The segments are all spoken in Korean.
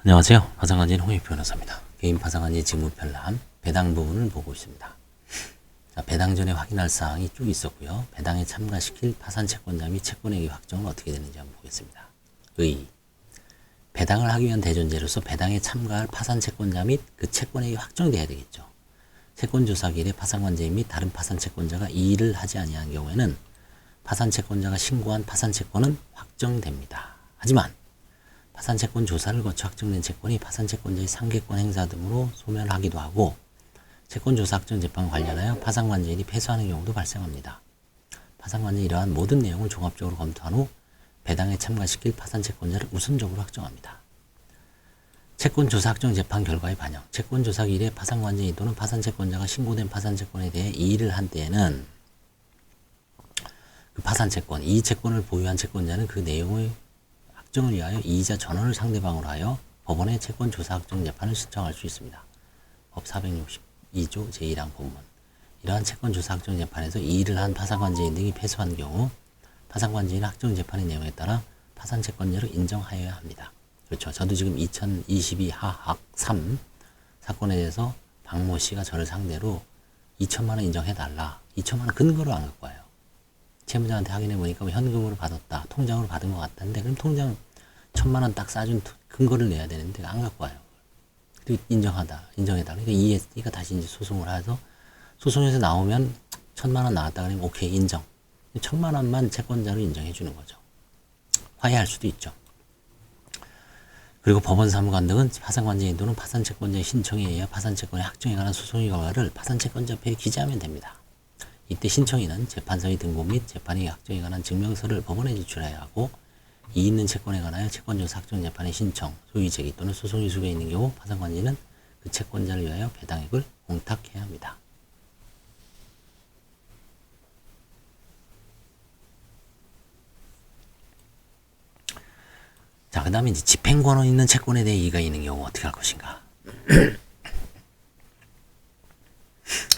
안녕하세요. 파상관진 홍익표 변호사입니다. 개인 파상관진 직무편람 배당 부분을 보고 있습니다. 자, 배당 전에 확인할 사항이 쭉 있었고요. 배당에 참가시킬 파산채권자 및 채권액의 확정은 어떻게 되는지 한번 보겠습니다. 배당을 하기 위한 대존재로서 배당에 참가할 파산채권자 및 그 채권액이 확정돼야 되겠죠. 채권조사기일에 파산관제인 및 다른 파산채권자가 이의를 하지 아니한 경우에는 파산채권자가 신고한 파산채권은 확정됩니다. 하지만 파산채권 조사를 거쳐 확정된 채권이 파산채권자의 상계권 행사 등으로 소멸하기도 하고 채권조사 확정 재판 관련하여 파산관제인이 패소하는 경우도 발생합니다. 파산관제는 이러한 모든 내용을 종합적으로 검토한 후 배당에 참가시킬 파산채권자를 우선적으로 확정합니다. 채권조사 확정 재판 결과의 반영. 채권조사 기일에 파산관제인 또는 파산채권자가 신고된 파산채권에 대해 이의를 한 때에는 그 파산채권, 이 채권을 보유한 채권자는 그 내용의 확정을 위하여 이의자 전원을 상대방으로 하여 법원에 채권조사 확정 재판을 신청할 수 있습니다. 법 462조 제1항 본문. 이러한 채권조사 확정 재판에서 이의를 한 파산관제인 등이 패소한 경우 파산관제인은 확정 재판의 내용에 따라 파산채권자를 인정하여야 합니다. 그렇죠. 저도 지금 2022 하학 3 사건에 대해서 박모 씨가 저를 상대로 2천만 원 인정해달라. 2천만 원 근거로 안 갖고 와요. 채무자한테 확인해 보니까 뭐 현금으로 받았다, 통장으로 받은 것 같던데, 그럼 통장 1,000만 원 딱 싸준 근거를 내야 되는데 안 갖고 와요. 그리고 인정해다. 그러니까 이가 다시 이제 소송을 해서 소송에서 나오면 1,000만 원 나왔다 그러면 오케이 인정. 1,000만 원만 채권자로 인정해 주는 거죠. 화해할 수도 있죠. 그리고 법원 사무관 등은 파산관제인 또는 파산채권자의 신청에 의해 파산채권의 확정에 관한 소송의 결과를 파산채권자표에 기재하면 됩니다. 이때 신청인은 재판서의 등본 및 재판의 확정에 관한 증명서를 법원에 제출해야 하고 이의 있는 채권에 관하여 채권조사 확정 재판의 신청, 소위 제기 또는 소송이 수고에 있는 경우 파산관제인은 그 채권자를 위하여 배당액을 공탁해야 합니다. 자, 그 다음에 이제 집행권은 있는 채권에 대해 이의가 있는 경우 어떻게 할 것인가.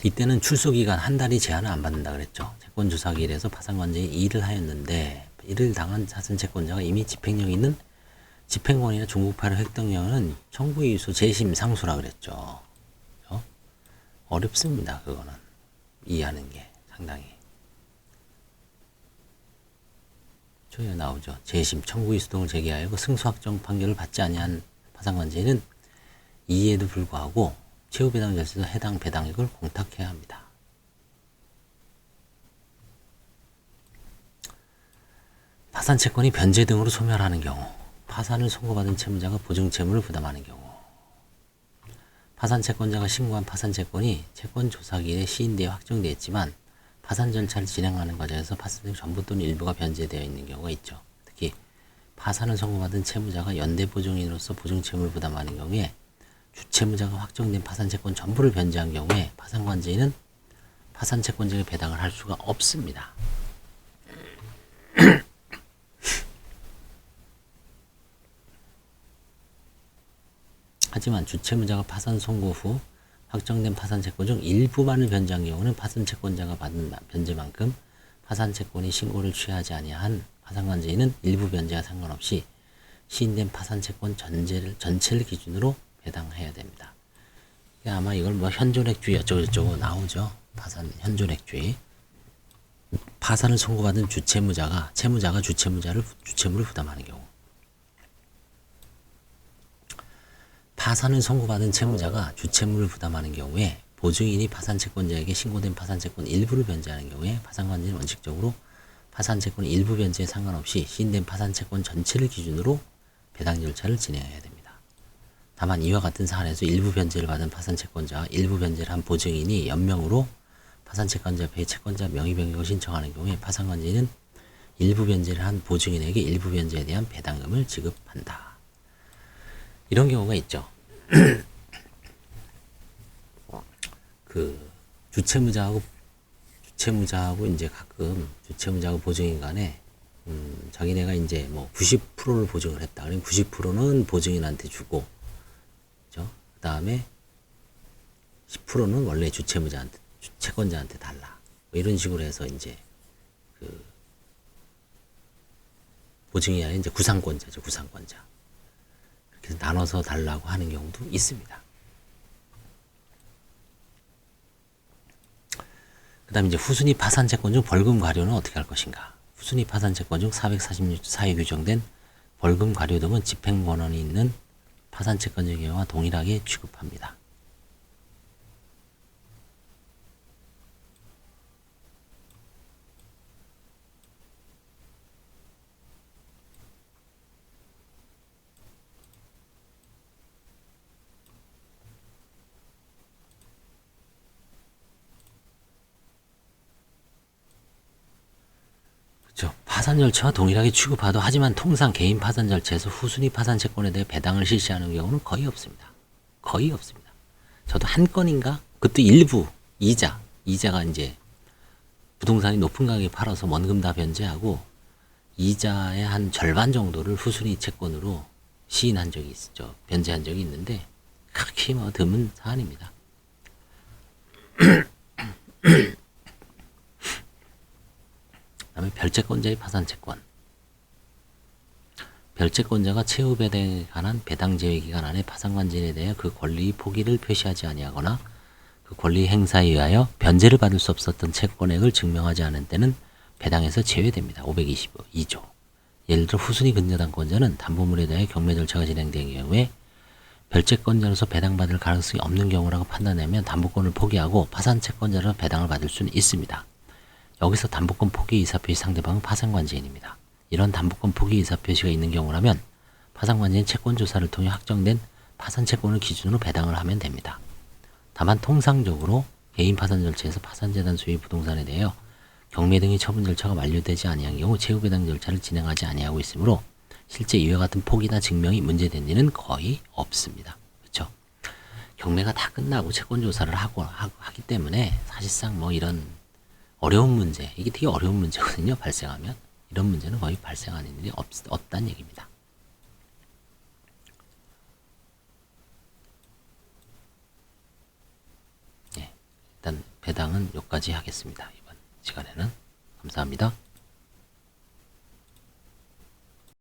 이때는 출소기간 한 달이 제한을 안 받는다 그랬죠. 채권조사기일에서 파산관제에 이의를 하였는데 이를 당한 파산채권자가 이미 집행력 있는 집행권이나 종국파를 획득령은 청구이의소 재심 상수라 그랬죠. 어렵습니다. 그거는 이해하는 게 상당히. 저기 나오죠. 재심 청구이의소 등을 제기하여 그 승소확정 판결을 받지 아니한 파산관제는 이의에도 불구하고 최후배당 절차에서 해당 배당액을 공탁해야 합니다. 파산채권이 변제 등으로 소멸하는 경우, 파산을 선고받은 채무자가 보증채무를 부담하는 경우, 파산채권자가 신고한 파산채권이 채권조사기일에 시인되어 확정되었지만 파산 절차를 진행하는 과정에서 파산채권 전부 또는 일부가 변제되어 있는 경우가 있죠. 특히 파산을 선고받은 채무자가 연대보증인으로서 보증채무를 부담하는 경우에 주채무자가 확정된 파산채권 전부를 변제한 경우에 파산관제인은 파산채권자의 배당을 할 수가 없습니다. 하지만 주채무자가 파산 선고 후 확정된 파산채권 중 일부만을 변제한 경우는 파산채권자가 받은 변제만큼 파산채권이 신고를 취하지 아니한 파산관제인은 일부 변제와 상관없이 시인된 파산채권 전체를 기준으로 배당해야 됩니다. 아마 이걸 뭐 현존액주의 어쩌고저쩌고 나오죠. 파산 현존액주의. 파산을 선고받은 주채무자가 주채무를 부담하는 경우. 파산을 선고받은 채무자가 주채무를 부담하는 경우에 보증인이 파산채권자에게 신고된 파산채권 일부를 변제하는 경우에 파산관제는 원칙적으로 파산채권 일부 변제에 상관없이 시인된 파산채권 전체를 기준으로 배당 절차를 진행해야 됩니다. 다만 이와 같은 사안에서 일부 변제를 받은 파산채권자와 일부 변제를 한 보증인이 연명으로 파산채권자표에 채권자 명의 변경을 신청하는 경우에 파산관제인은 일부 변제를 한 보증인에게 일부 변제에 대한 배당금을 지급한다. 이런 경우가 있죠. 그 주채무자하고 이제 가끔 주채무자하고 보증인 간에 자기네가 이제 뭐 90%를 보증을 했다. 그러면 90%는 보증인한테 주고, 그죠? 그 다음에 10%는 원래 채권자한테 달라. 뭐 이런 식으로 해서 이제 그 보증이 아니라 이제 구상권자죠. 구상권자. 그래서 나눠서 달라고 하는 경우도 있습니다. 그 다음에 이제 후순위 파산 채권 중 벌금 과료는 어떻게 할 것인가? 후순위 파산 채권 중 446조에 규정된 벌금 과료 등은 집행 권한이 있는 파산 채권의 경우와 동일하게 취급합니다. 파산 절차와 동일하게 취급하도 하지만 통상 개인 파산 절차에서 후순위 파산 채권에 대해 배당을 실시하는 경우는 거의 없습니다. 거의 없습니다. 저도 한 건인가? 그것도 일부 이자가 이제 부동산이 높은 가격에 팔아서 원금 다 변제하고 이자의 한 절반 정도를 후순위 채권으로 시인한 적이 있죠. 변제한 적이 있는데 그렇게 뭐 드문 사안입니다. 그다음에 별채권자의 파산채권. 별채권자가 채무 배당에 관한 배당 제외 기간 안에 파산관진에 대해 그 권리 포기를 표시하지 아니하거나 그 권리 행사에 의하여 변제를 받을 수 없었던 채권액을 증명하지 않은 때는 배당에서 제외됩니다. 522조. 예를 들어 후순위 근저당권자는 담보물에 대해 경매 절차가 진행된 경우에 별채권자로서 배당받을 가능성이 없는 경우라고 판단하면 담보권을 포기하고 파산채권자로 배당을 받을 수는 있습니다. 여기서 담보권 포기 의사표시 상대방은 파산관제인입니다. 이런 담보권 포기 의사표시가 있는 경우라면 파산관제인 채권조사를 통해 확정된 파산채권을 기준으로 배당을 하면 됩니다. 다만 통상적으로 개인 파산 절차에서 파산재단 소유 부동산에 대하여 경매 등의 처분 절차가 완료되지 아니한 경우 채무배당 절차를 진행하지 아니하고 있으므로 실제 이와 같은 포기나 증명이 문제된 일은 거의 없습니다. 그렇죠? 경매가 다 끝나고 채권조사를 하기 때문에 사실상 뭐 이런 어려운 문제, 이게 되게 어려운 문제거든요. 발생하면. 이런 문제는 거의 발생하는 일이 없다는 얘기입니다. 네, 일단 배당은 여기까지 하겠습니다. 이번 시간에는. 감사합니다.